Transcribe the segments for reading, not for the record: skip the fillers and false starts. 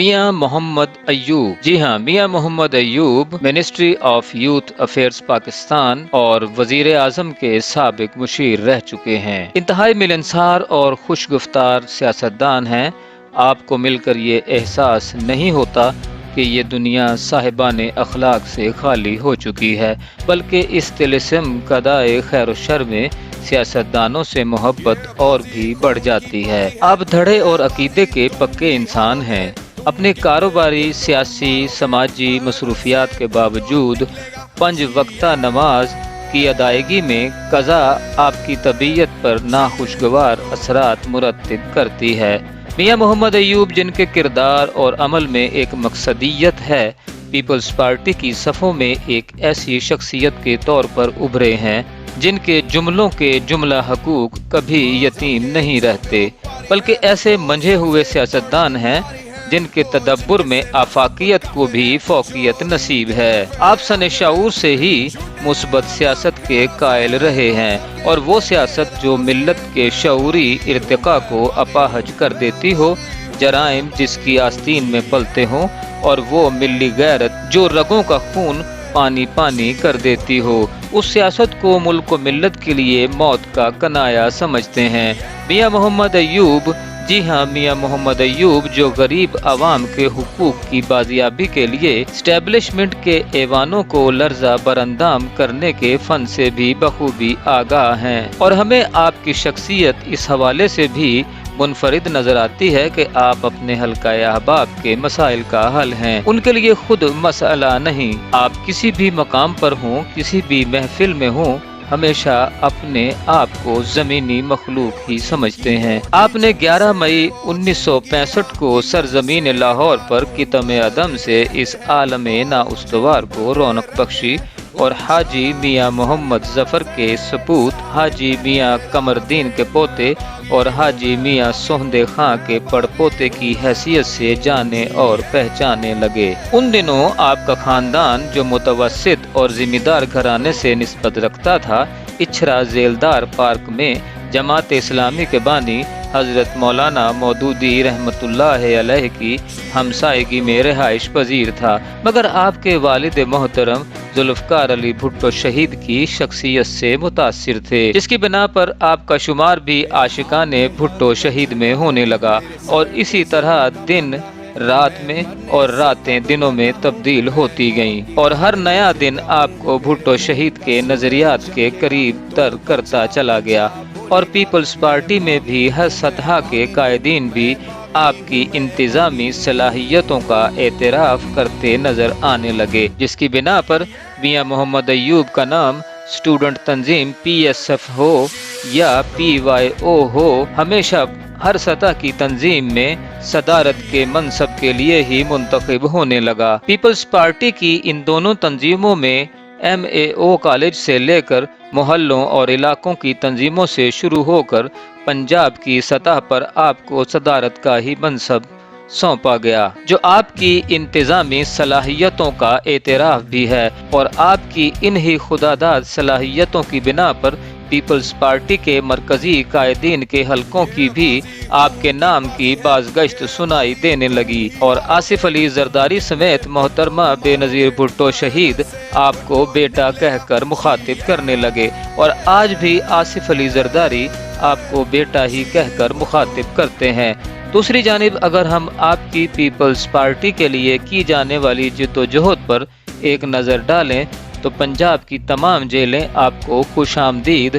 میاں محمد ایوب۔ جی ہاں، Mian Muhammad Ayub ministry of youth affairs Pakistan اور وزیر اعظم کے سابق مشیر رہ چکے ہیں۔ انتہائی ملنسار اور خوش گفتار سیاستدان ہیں۔ آپ کو مل کر یہ احساس نہیں ہوتا کہ یہ دنیا صاحبان اخلاق سے خالی ہو چکی ہے، بلکہ اس طلسم قضائے خیر و شر میں سیاستدانوں سے محبت اور بھی بڑھ جاتی ہے۔ آپ دھڑے اور عقیدے کے پکے انسان ہیں۔ اپنے کاروباری، سیاسی، سماجی مصروفیات کے باوجود 5 وقتہ نماز کی ادائیگی میں قضا آپ کی طبیعت پر ناخوشگوار اثرات مرتب کرتی ہے۔ میاں محمد ایوب، جن کے کردار اور عمل میں ایک مقصدیت ہے، پیپلز پارٹی کی صفوں میں ایک ایسی شخصیت کے طور پر ابھرے ہیں جن کے جملوں کے جملہ حقوق کبھی یتیم نہیں رہتے، بلکہ ایسے منجھے ہوئے سیاستدان ہیں جن کے تدبر میں آفاقیت کو بھی فوقیت نصیب ہے۔ آپ سن شعور سے ہی مثبت سیاست کے قائل رہے ہیں، اور وہ سیاست جو ملت کے شعوری ارتقاء کو اپاہج کر دیتی ہو، جرائم جس کی آستین میں پلتے ہوں، اور وہ ملی غیرت جو رگوں کا خون پانی پانی کر دیتی ہو، اس سیاست کو ملک و ملت کے لیے موت کا کنایا سمجھتے ہیں۔ میاں محمد ایوب، جی ہاں، میاں محمد ایوب، جو غریب عوام کے حقوق کی بازیابی کے لیے اسٹیبلشمنٹ کے ایوانوں کو لرزہ براندام کرنے کے فن سے بھی بخوبی آگاہ ہیں، اور ہمیں آپ کی شخصیت اس حوالے سے بھی منفرد نظر آتی ہے کہ آپ اپنے حلقہ احباب کے مسائل کا حل ہیں، ان کے لیے خود مسئلہ نہیں۔ آپ کسی بھی مقام پر ہوں، کسی بھی محفل میں ہوں، ہمیشہ اپنے آپ کو زمینی مخلوق ہی سمجھتے ہیں۔ آپ نے 11 مئی 1965 کو سرزمین لاہور پر کتم عدم سے اس عالم نا استوار کو رونق بخشی، اور حاجی میاں محمد ظفر کے سپوت، حاجی میاں قمر الدین کے پوتے اور حاجی میاں سہندے خاں کے پڑ پوتے کی حیثیت سے جانے اور پہچانے لگے۔ ان دنوں آپ کا خاندان، جو متوسط اور ذمہ دار گھرانے سے نسبت رکھتا تھا، اچھرا ذیلدار پارک میں جماعت اسلامی کے بانی حضرت مولانا مودودی رحمۃ اللہ علیہ کی ہمسائیگی میں رہائش پذیر تھا، مگر آپ کے والد محترم ذوالفقار علی بھٹو شہید کی شخصیت سے متاثر تھے، جس کی بنا پر آپ کا شمار بھی عاشقان بھٹو شہید میں ہونے لگا، اور اسی طرح دن رات میں اور راتیں دنوں میں تبدیل ہوتی گئیں، اور ہر نیا دن آپ کو بھٹو شہید کے نظریات کے قریب تر کرتا چلا گیا، اور پیپلز پارٹی میں بھی ہر سطح کے قائدین بھی آپ کی انتظامی صلاحیتوں کا اعتراف کرتے نظر آنے لگے، جس کی بنا پر میاں محمد ایوب کا نام اسٹوڈنٹ تنظیم PSF ہو یا PYO ہو، ہمیشہ ہر سطح کی تنظیم میں صدارت کے منصب کے لیے ہی منتخب ہونے لگا۔ پیپلز پارٹی کی ان دونوں تنظیموں میں MAO کالج سے لے کر محلوں اور علاقوں کی تنظیموں سے شروع ہو کر پنجاب کی سطح پر آپ کو صدارت کا ہی منصب سونپا گیا، جو آپ کی انتظامی صلاحیتوں کا اعتراف بھی ہے، اور آپ کی انہی خداداد صلاحیتوں کی بنا پر پیپلز پارٹی کے مرکزی قائدین کے حلقوں کی بھی آپ کے نام کی بازگشت سنائی دینے لگی، اور آصف علی زرداری سمیت محترمہ بے نظیر بھٹو شہید آپ کو بیٹا کہہ کر مخاطب کرنے لگے، اور آج بھی آصف علی زرداری آپ کو بیٹا ہی کہہ کر مخاطب کرتے ہیں۔ دوسری جانب اگر ہم آپ کی پیپلز پارٹی کے لیے کی جانے والی جدوجہد پر ایک نظر ڈالیں تو پنجاب کی تمام جیلیں آپ کو خوش آمدید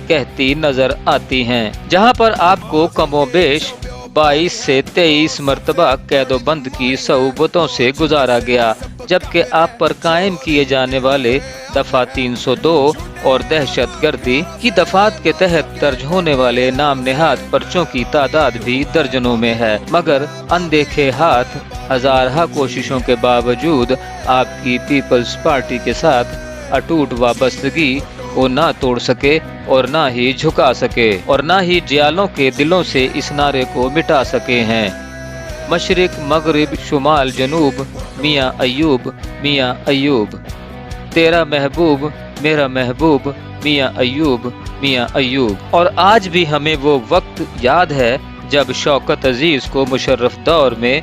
کہتی نظر آتی ہیں، جہاں پر آپ کو کم و بیش 22 سے 23 مرتبہ قید و بند کی صعوبتوں سے گزارا گیا، جبکہ آپ پر قائم کیے جانے والے دفعہ 302 اور دہشت گردی کی دفعات کے تحت درج ہونے والے نام نہاد پرچوں کی تعداد بھی درجنوں میں ہے، مگر اندیکھے ہاتھ ہزارہ کوششوں کے باوجود آپ کی پیپلز پارٹی کے ساتھ اٹوٹ وابستگی کو نہ توڑ سکے اور نہ ہی جھکا سکے، اور نہ ہی جیالوں کے دلوں سے اس نعرے کو مٹا سکے ہیں، مشرق مغرب شمال جنوب، میاں ایوب میاں ایوب، تیرا محبوب میرا محبوب، میاں ایوب میاں ایوب۔ اور آج بھی ہمیں وہ وقت یاد ہے جب شوکت عزیز کو مشرف دور میں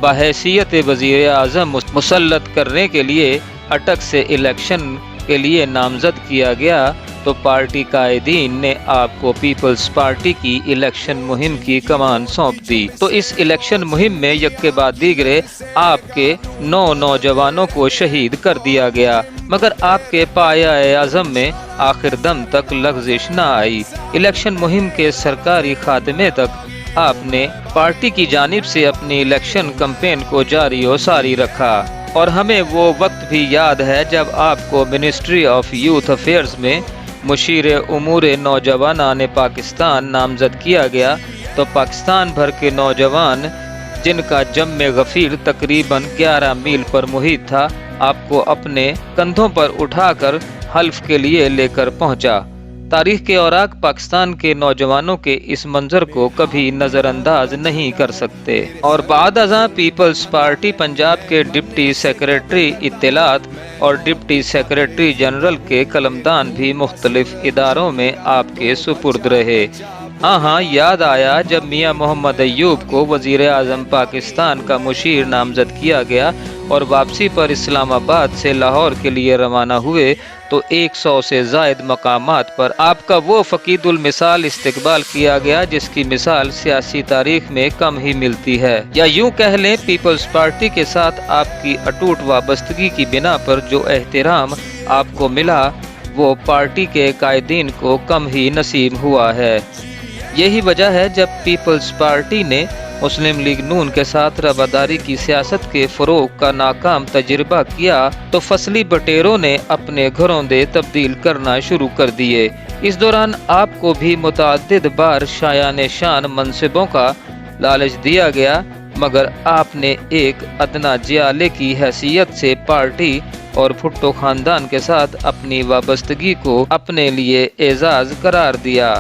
بحیثیت وزیر اعظم مسلط کرنے کے لیے اٹک سے الیکشن کے لیے نامزد کیا گیا تو پارٹی قائدین نے آپ کو پیپلز پارٹی کی الیکشن مہم کی کمان سونپ دی، تو اس الیکشن مہم میں یکے بعد دیگرے آپ کے 9 نوجوانوں کو شہید کر دیا گیا، مگر آپ کے پایہ عزم میں آخر دم تک لغزش نہ آئی۔ الیکشن مہم کے سرکاری خاتمے تک آپ نے پارٹی کی جانب سے اپنی الیکشن کمپین کو جاری و ساری رکھا، اور ہمیں وہ وقت بھی یاد ہے جب آپ کو منسٹری آف یوتھ افیئرز میں مشیر امور نوجوانان پاکستان نامزد کیا گیا تو پاکستان بھر کے نوجوان جن کا جم غفیر تقریباً 11 میل پر محیط تھا، آپ کو اپنے کندھوں پر اٹھا کر حلف کے لیے لے کر پہنچا۔ تاریخ کے اوراق پاکستان کے نوجوانوں کے اس منظر کو کبھی نظر انداز نہیں کر سکتے، اور بعد ازاں پیپلز پارٹی پنجاب کے ڈپٹی سیکریٹری اطلاعات اور ڈپٹی سیکریٹری جنرل کے قلمدان بھی مختلف اداروں میں آپ کے سپرد رہے۔ ہاں یاد آیا جب میاں محمد ایوب کو وزیر اعظم پاکستان کا مشیر نامزد کیا گیا اور واپسی پر اسلام آباد سے لاہور کے لیے روانہ ہوئے تو 100 سے زائد مقامات پر آپ کا وہ فقید المثال استقبال کیا گیا جس کی مثال سیاسی تاریخ میں کم ہی ملتی ہے، یا یوں کہہ لیں پیپلز پارٹی کے ساتھ آپ کی اٹوٹ وابستگی کی بنا پر جو احترام آپ کو ملا وہ پارٹی کے قائدین کو کم ہی نصیب ہوا ہے۔ یہی وجہ ہے جب پیپلز پارٹی نے مسلم لیگ نون کے ساتھ رواداری کی سیاست کے فروغ کا ناکام تجربہ کیا تو فصلی بٹیروں نے اپنے گھروں دے تبدیل کرنا شروع کر دیے۔ اس دوران آپ کو بھی متعدد بار شایان شان منصبوں کا لالچ دیا گیا، مگر آپ نے ایک ادنا جیالے کی حیثیت سے پارٹی اور بھٹو خاندان کے ساتھ اپنی وابستگی کو اپنے لیے اعزاز قرار دیا۔